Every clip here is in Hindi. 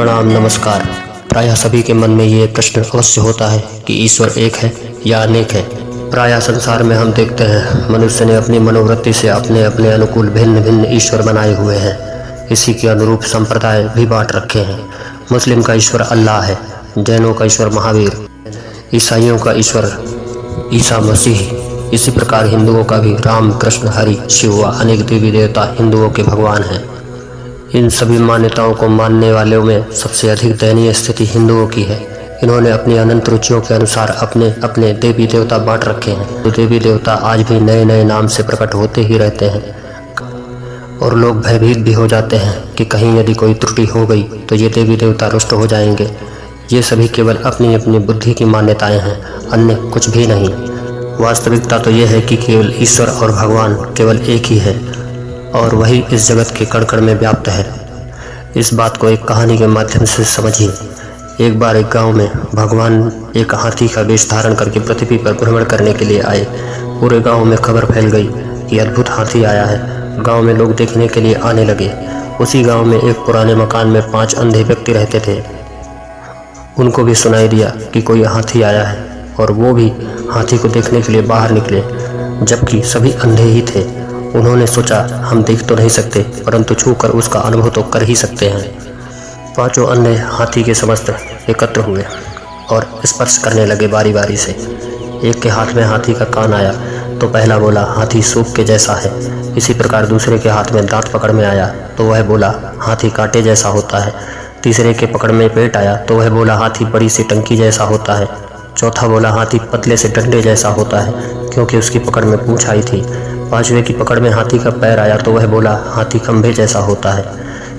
प्रणाम नमस्कार। प्रायः सभी के मन में ये प्रश्न अवश्य होता है कि ईश्वर एक है या अनेक है। प्रायः संसार में हम देखते हैं मनुष्य ने अपनी मनोवृत्ति से अपने अपने अनुकूल भिन्न भिन्न ईश्वर बनाए हुए हैं। इसी के अनुरूप संप्रदाय भी बांट रखे हैं। मुस्लिम का ईश्वर अल्लाह है, जैनों का ईश्वर महावीर, ईसाइयों का ईश्वर ईसा मसीह। इसी प्रकार हिंदुओं का भी राम कृष्ण हरि शिव व अनेक देवी देवता हिंदुओं के भगवान हैं। इन सभी मान्यताओं को मानने वालों में सबसे अधिक दयनीय स्थिति हिंदुओं की है। इन्होंने अपनी अनंत रुचियों के अनुसार अपने अपने देवी देवता बांट रखे हैं। तो देवी देवता आज भी नए नए नाम से प्रकट होते ही रहते हैं और लोग भयभीत भी हो जाते हैं कि कहीं यदि कोई त्रुटि हो गई तो ये देवी देवता रुष्ट हो जाएंगे। ये सभी केवल अपनी अपनी बुद्धि की मान्यताएं हैं, अन्य कुछ भी नहीं। वास्तविकता तो यह है कि केवल ईश्वर और भगवान केवल एक ही है और वही इस जगत के कण कण में व्याप्त है। इस बात को एक कहानी के माध्यम से समझिए। एक बार एक गांव में भगवान एक हाथी का वेश धारण करके पृथ्वी पर भ्रमण करने के लिए आए। पूरे गांव में खबर फैल गई कि अद्भुत हाथी आया है। गांव में लोग देखने के लिए आने लगे। उसी गांव में एक पुराने मकान में 5 अंधे व्यक्ति रहते थे। उनको भी सुनाई दिया कि कोई हाथी आया है और वो भी हाथी को देखने के लिए बाहर निकले, जबकि सभी अंधे ही थे। उन्होंने सोचा हम देख तो नहीं सकते परंतु छूकर उसका अनुभव तो कर ही सकते हैं। 5 अंधे हाथी के समस्त एकत्र हुए और स्पर्श करने लगे बारी बारी से। एक के हाथ में हाथी का कान आया तो पहला बोला हाथी सूप के जैसा है। इसी प्रकार दूसरे के हाथ में दांत पकड़ में आया तो वह बोला हाथी कांटे जैसा होता है। तीसरे के पकड़ में पेट आया तो वह बोला हाथी बड़ी सी टंकी जैसा होता है। चौथा बोला हाथी पतले से डंडे जैसा होता है क्योंकि उसकी पकड़ में पूंछ आई थी। 5वें की पकड़ में हाथी का पैर आया तो वह बोला हाथी खंभे जैसा होता है।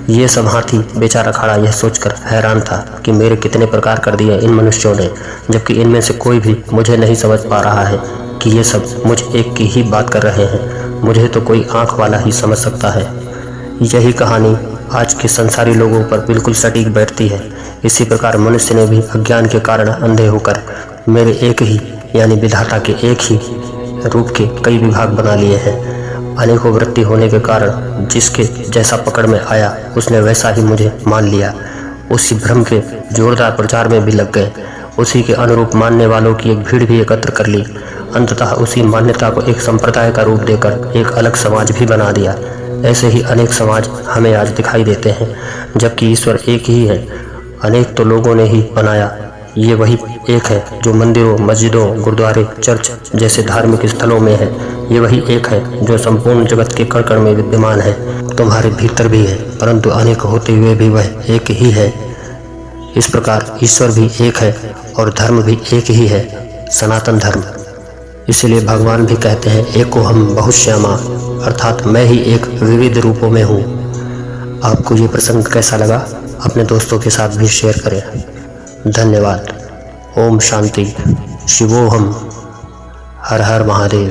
ये सब हाथी बेचारा खड़ा यह सोचकर हैरान था कि मेरे कितने प्रकार कर दिए इन मनुष्यों ने, जबकि इनमें से कोई भी मुझे नहीं समझ पा रहा है कि ये सब मुझ एक की ही बात कर रहे हैं। मुझे तो कोई आँख वाला ही समझ सकता है। यही कहानी आज के संसारी लोगों पर बिल्कुल सटीक बैठती है। इसी प्रकार मनुष्य ने भी अज्ञान के कारण अंधे होकर मेरे एक ही यानी विधाता के एक ही रूप के कई विभाग बना लिए हैं। अनेकों वृत्ति होने के कारण जिसके जैसा पकड़ में आया उसने वैसा ही मुझे मान लिया। उसी भ्रम के जोरदार प्रचार में भी लग गए। उसी के अनुरूप मानने वालों की एक भीड़ भी एकत्र कर ली। अंततः उसी मान्यता को एक संप्रदाय का रूप देकर एक अलग समाज भी बना दिया। ऐसे ही अनेक समाज हमें आज दिखाई देते हैं, जबकि ईश्वर एक ही है। अनेक तो लोगों ने ही बनाया, ये वही एक है जो मंदिरों, मस्जिदों, गुरुद्वारे, चर्च जैसे धार्मिक स्थलों में है। ये वही एक है जो संपूर्ण जगत के कण कण में विद्यमान है। तुम्हारे भीतर भी है परंतु अनेक होते हुए भी वह एक ही है। इस प्रकार ईश्वर भी एक है और धर्म भी एक ही है, सनातन धर्म। इसलिए भगवान भी कहते हैं एको हम बहुश्यामा, अर्थात मैं ही एक विविध रूपों में हूँ। आपको ये प्रसंग कैसा लगा अपने दोस्तों के साथ भी शेयर करें। धन्यवाद। ओम शांति। शिवोहम। हर हर महादेव।